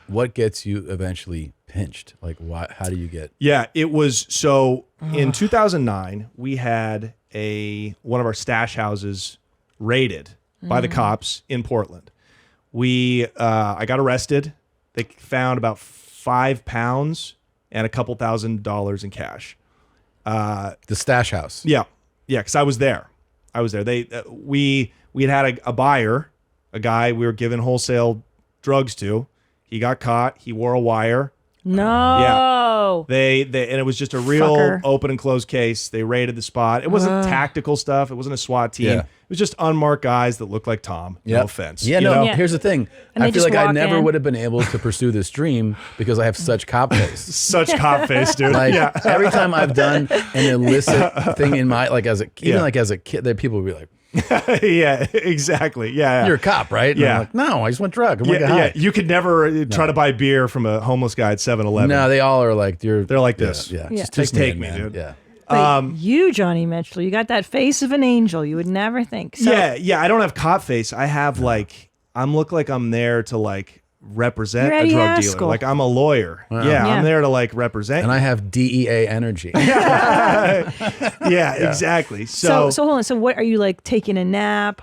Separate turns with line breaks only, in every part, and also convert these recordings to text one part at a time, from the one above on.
what gets you eventually pinched? Like, why? How do you get?
Yeah, it was so in 2009 we had one of our stash houses raided by the cops in Portland. I got arrested. They found about 5 pounds and a couple $1,000s in cash.
The stash house.
Yeah, because I was there. We had a buyer, a guy we were giving wholesale drugs to. He got caught. He wore a wire.
No.
Yeah. And it was just a real
Fucker.
open and closed case. They raided the spot. It wasn't tactical stuff. It wasn't a SWAT team.
Yeah.
It was just unmarked guys that looked like Tom.
Yep.
No offense.
Yeah,
You
no.
know?
Yeah.
Here's the thing.
And
I
they
feel
just
like I
walk
never
in.
would have been able to pursue this dream because I have such cop face.
Such cop face, dude.
Like
yeah.
every time I've done an illicit thing in my like as a kid, that people would be like,
Yeah, exactly. Yeah.
"You're a cop, right?" And
Yeah.
I'm like, "No, I just went drug. I'm like,
Yeah,
"Hi."
yeah. You could never try to buy beer from a homeless guy at 7-Eleven.
No, they all are like, "They're
like this.
Yeah,
Yeah.
Just take
in,
me,
man.
dude.
Yeah.
But you, Johnny Mitchell, you got that face of an angel. You would never think. So,
Yeah. I don't have cop face. I have look like I'm there to like represent
You're
a
Eddie
drug dealer.
Haskell.
Like I'm a lawyer. Yeah,
Yeah.
I'm there to like represent.
And I have DEA energy.
yeah, exactly.
So hold on. So what are you like taking a nap?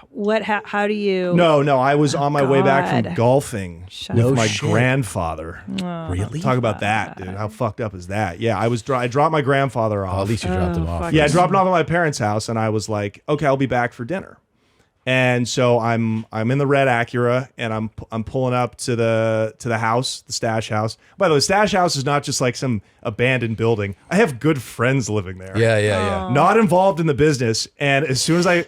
How do you?
No, I was on my way back
God.
from golfing
Shut
with
up.
my
No shit.
grandfather.
Really?
Talk about that, dude. How fucked up is that? Yeah, I dropped my grandfather off.
Oh, at least you dropped him off.
fuck.
Yeah, I dropped him off at my parents' house, and I was like, okay, I'll be back for dinner. And so I'm in the red Acura, and I'm pulling up to the house, the stash house. By the way, the stash house is not just like some abandoned building. I have good friends living there.
Yeah.
Not involved in the business. And as soon as I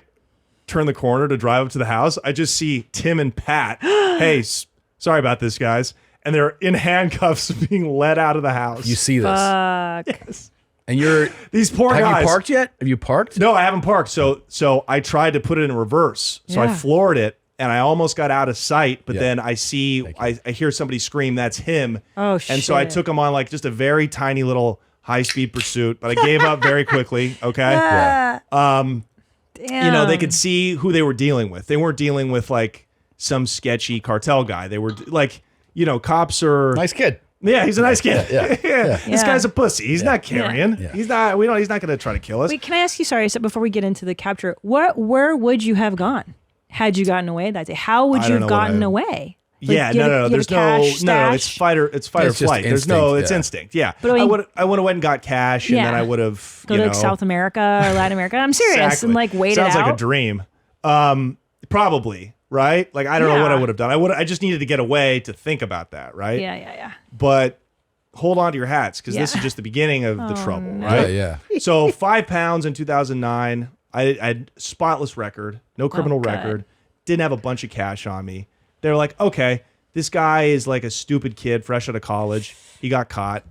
turn the corner to drive up to the house, I just see Tim and Pat. Hey, sorry about this, guys. And they're in handcuffs being led out of the house.
You see this.
Fuck.
Yes.
And you're
These poor
have
guys.
you parked yet? Have you parked?
No, I haven't parked. So I tried to put it in reverse. So I
Yeah.
floored it and I almost got out of sight, but
Yeah.
then I hear somebody scream, that's him.
Oh,
And so I
shit.
took him on like just a very tiny little high-speed pursuit, but I gave up very quickly, okay?
Yeah.
Damn.
You know, they could see who they were dealing with. They weren't dealing with like some sketchy cartel guy. They were like, you know, cops are
Nice kid.
Yeah, he's a nice kid.
Yeah.
This
Yeah.
guy's a pussy. He's not carrying.
Yeah.
He's not he's not gonna try to kill us.
Wait, can I ask you? Sorry, so before we get into the capture, where would you have gone had you gotten away that day? How would
I
you
don't
have
know what
gotten
I-
away?
Yeah,
get
no.
get
There's
cash
no. It's
stash?
fight or
It's
flight.
just
There's no.
instinct,
It's
yeah.
instinct. Yeah,
But I mean-
I would have went and got cash, and
Yeah.
then I would have
Go to like South America or Latin America. I'm serious,
Exactly.
and like wait it out.
Sounds like a dream. Probably right. Like I don't know what I
Yeah.
would have done. I just needed to get away to think about that. Right.
Yeah.
But hold on to your hats because this
Yeah.
is just the beginning of the trouble.
no.
Right.
Yeah.
So 5 pounds in 2009. I had spotless record, no criminal
good.
record, didn't have a bunch of cash on me. They're like, okay, this guy is like a stupid kid fresh out of college. He got caught.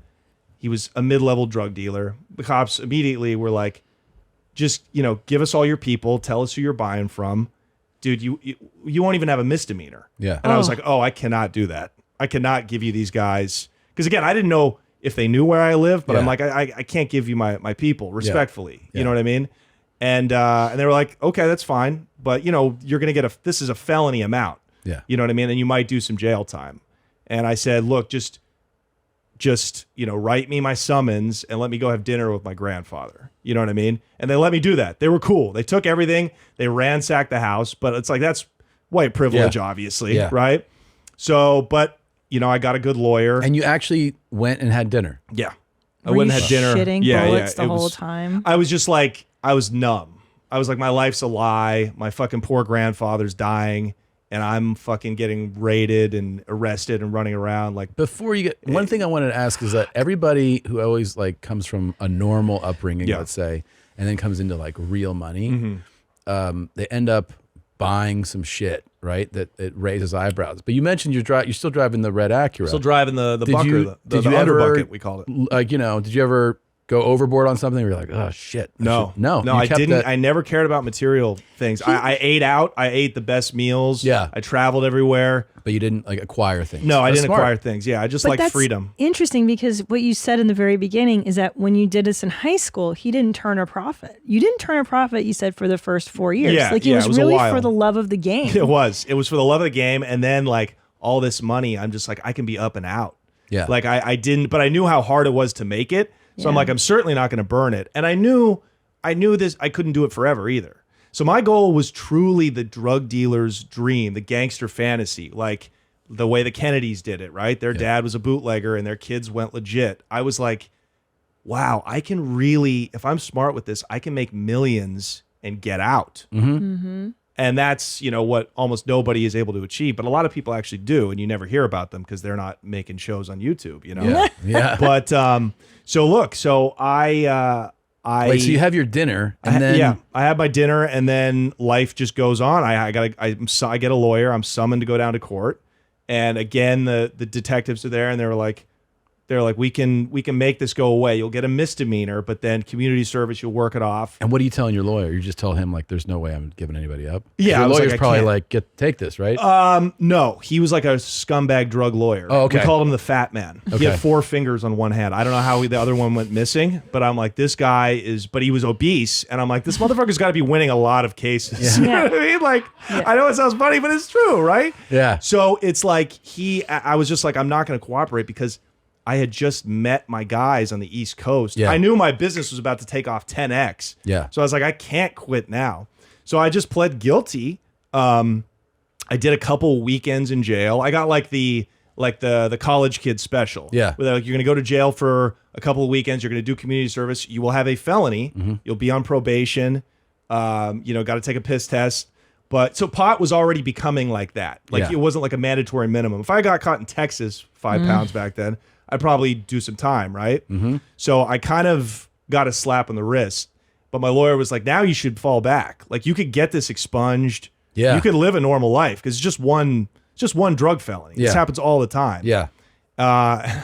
He was a mid-level drug dealer. The cops immediately were like, just, give us all your people. Tell us who you're buying from. Dude, you won't even have a misdemeanor.
Yeah.
And I was like, oh, I cannot do that. I cannot give you these guys. Because again, I didn't know if they knew where I lived, but I'm
Yeah.
like, I can't give you my people respectfully.
Yeah.
You know what I mean? And they were like, okay, that's fine. But, you're going to get this is a felony amount.
Yeah.
You know what I mean? And you might do some jail time. And I said, look, just write me my summons and let me go have dinner with my grandfather. You know what I mean? And they let me do that. They were cool. They took everything. They ransacked the house. But it's like, that's white privilege,
Yeah.
obviously.
Yeah.
Right? So, but, I got a good lawyer.
And you actually went and had dinner.
Yeah. I
Were
went
you
and had dinner.
shitting bullets the
it
whole
was-
time?
I was just like, I was numb. I was like, my life's a lie. My fucking poor grandfather's dying. And I'm fucking getting raided and arrested and running around like.
Before you get, one thing I wanted to ask is that everybody who always like comes from a normal upbringing,
Yeah.
let's say, and then comes into like real money, they end up buying some shit, right? That it raises eyebrows. But you mentioned you're still driving the red Acura.
Still driving the
Did
bucker,
you-
the
did you
under
ever-
bucket, we called it.
Like, did you ever go overboard on something where you're like, oh shit?
No,
you
I
kept
didn't.
that-
I never cared about material things. I ate out. I ate the best meals.
Yeah.
I traveled everywhere.
but you didn't like acquire things.
No, I
That's
didn't
smart.
acquire things. Yeah, I just
But
like
that's
freedom.
interesting because what you said in the very beginning is that when you did this in high school, he didn't turn a profit. You didn't turn a profit, you said, for the first 4 years.
Yeah,
like
yeah,
it was
it was a
really
while.
for the love of the game.
It was for the love of the game, and then like all this money, I'm just like, I can be up and out.
Yeah.
Like I didn't, but I knew how hard it was to make it. So I'm
Yeah.
like, I'm certainly not going to burn it. And I knew this, I couldn't do it forever either. So my goal was truly the drug dealer's dream, the gangster fantasy, like the way the Kennedys did it, right? Their dad was a bootlegger and their kids went legit. I was like, wow, I can really, if I'm smart with this, I can make millions and get out. And that's, what almost nobody is able to achieve. But a lot of people actually do, and you never hear about them because they're not making shows on YouTube,
Yeah. Yeah.
But so I
Wait, so you have your dinner and then
I had my dinner and then life just goes on. I get a lawyer. I'm summoned to go down to court, and again the detectives are there and they're like we can make this go away. You'll get a misdemeanor, but then community service, you'll work it off.
And what are you telling your lawyer? You just tell him like, there's no way I'm giving anybody up.
Yeah, I
your
was
lawyer's
like, I
probably
can't.
like, take this, right?
No, he was like a scumbag drug lawyer.
Oh, okay.
We called him the Fat Man. He
Okay.
had 4 fingers on one hand. I don't know how the other one went missing, but I'm like, this guy is, but he was obese. And I'm like, this motherfucker's got to be winning a lot of cases. You know what I mean? Like, I know it sounds funny, but it's true, right?
Yeah.
So it's like I was just like, I'm not going to cooperate because I had just met my guys on the East Coast.
Yeah.
I knew my business was about to take off 10x.
Yeah.
So I was like, I can't quit now. So I just pled guilty. I did a couple weekends in jail. I got like the college kid special.
Yeah.
Where like, you're going to go to jail for a couple of weekends. You're going to do community service. You will have a felony. You'll be on probation. Got to take a piss test. But so pot was already becoming like that. Like it wasn't like a mandatory minimum. If I got caught in Texas 5 pounds back then, I'd probably do some time, right? So I kind of got a slap on the wrist. But my lawyer was like, now you should fall back. Like you could get this expunged.
Yeah.
You could live a normal life because it's just one drug felony.
Yeah.
This happens all the time.
Yeah.
I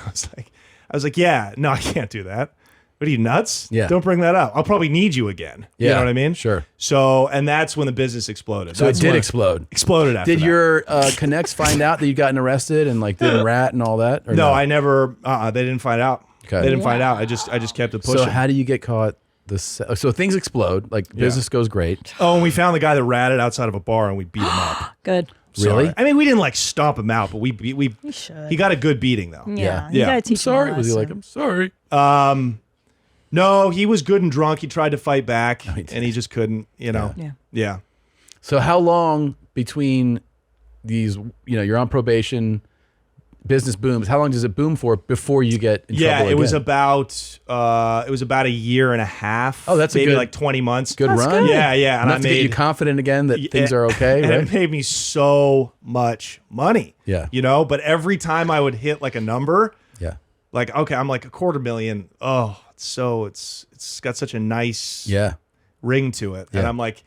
was like, yeah, no, I can't do that. What are you, nuts?
Yeah.
Don't bring that up. I'll probably need you again.
Yeah.
You know what I mean?
Sure.
So, and that's when the business exploded.
So
That's
it did
when
explode.
Exploded after
Did
that.
your connects find out that you gotten arrested and like didn't rat and all that? Or
No, I never, they didn't find out.
Okay.
They didn't find out. I just kept it pushing.
So how do you get caught? So things explode. Like business goes great.
Oh, and we found the guy that ratted outside of a bar and we beat him up.
Good.
Really?
Sorry. I mean, we didn't like stomp him out, but we
should.
he got a good beating though.
Yeah.
Yeah.
You gotta
I'm
teach him a
Sorry. Was he like,
lesson.
I'm sorry?
No, he was good and drunk. He tried to fight back
he did.
and he just couldn't,
Yeah.
Yeah.
So how long between these, you're on probation, business booms, how long does it boom for before you get in
Yeah,
trouble
it was
again?
about a year and a half.
Oh, that's a
maybe
good-
like 20 months.
Good
That's
run?
good.
Yeah. And
Enough to get you confident again that things are okay,
and
right?
it paid me so much money.
Yeah.
But every time I would hit like a number,
Yeah.
like, okay, I'm like $250,000. Oh, it's got such a nice
Yeah.
ring to it. And
Yeah.
I'm like,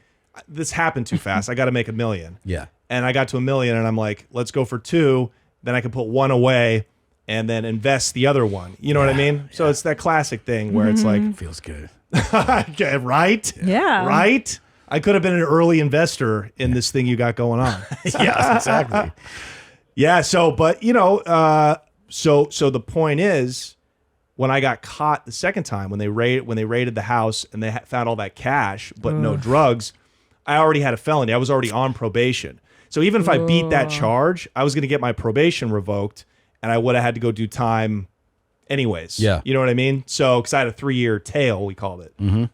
this happened too fast. I got to make $1 million.
Yeah.
And I got to $1 million and I'm like, let's go for 2. Then I can put 1 away and then invest the other one. You know what I mean? So it's that classic thing where it's like,
Feels good.
okay, right?
Yeah.
Right? I could have been an early investor in this thing you got going on.
Yes, exactly.
Yeah. So, but so the point is, when I got caught the second time, when they raided the house and they found all that cash but no drugs, I already had a felony. I was already on probation. So even if I beat that charge, I was going to get my probation revoked, and I would have had to go do time anyways.
Yeah.
You know what I mean? So, because I had a 3-year tail, we called it.
Tail,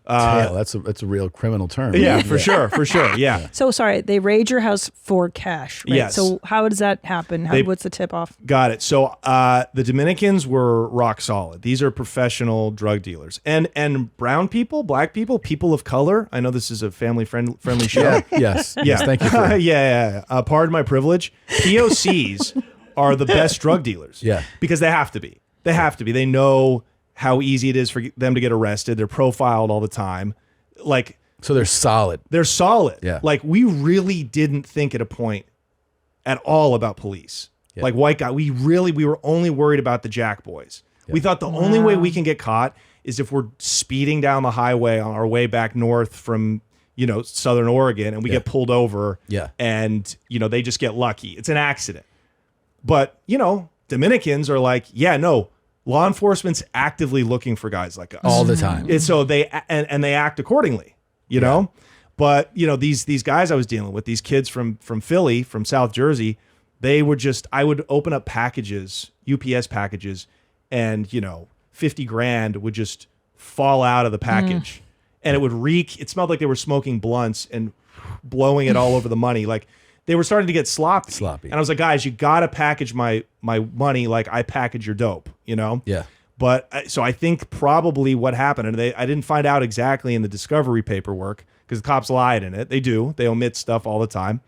that's a real criminal term.
Yeah, for sure. Yeah.
So sorry, they raid your house for cash, right?
Yes.
So how does that happen? What's the tip off?
Got it. So the Dominicans were rock solid. These are professional drug dealers. And brown people, black people, people of color. I know this is a family friendly show.
Yeah. Yes. Yes. Thank you for
yeah. Pardon my privilege. POCs are the best drug dealers.
Yeah.
Because they have to be. They have to be. They know how easy it is for them to get arrested. They're profiled all the time. Like,
So they're solid.
they're solid.
Yeah.
Like, we really didn't think at a point at all about police.
Yeah.
Like, white guy, we were only worried about the jack boys. We thought the only way we can get caught is if we're speeding down the highway on our way back north from, Southern Oregon and we get pulled over.
Yeah.
And, they just get lucky. It's an accident. But, Dominicans are like, yeah, no, law enforcement's actively looking for guys like us.
All the time.
And so they act accordingly, you know. But these guys I was dealing with, these kids from Philly, from South Jersey, They were just, I would open up packages, UPS packages, and 50 grand would just fall out of the package, and it would reek. It smelled like they were smoking blunts and blowing it all over the money. Like they were starting to get sloppy. And I was like, guys, you got to package my money like I package your dope,
Yeah.
But so I think probably what happened, and I didn't find out exactly in the discovery paperwork because the cops lied in it. They do. They omit stuff all the time.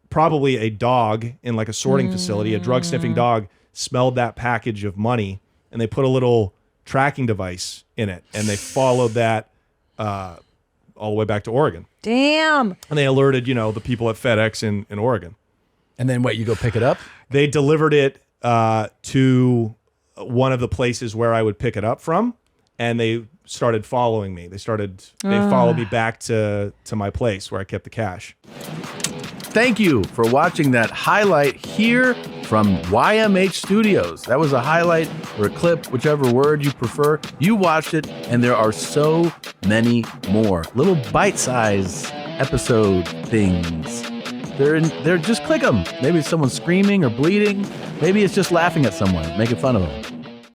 Probably a dog in like a sorting facility, a drug sniffing dog, smelled that package of money, and they put a little tracking device in it, and they followed that all the way back to Oregon.
Damn.
And they alerted, the people at FedEx in Oregon.
And then what? You go pick it up?
They delivered it to one of the places where I would pick it up from, and they started following me. They followed me back to my place where I kept the cash.
Thank you for watching that highlight here from YMH Studios. That was a highlight or a clip, whichever word you prefer. You watched it, and there are so many more little bite-sized episode things. They're just click them. Maybe it's someone screaming or bleeding. Maybe it's just laughing at someone, making fun of them.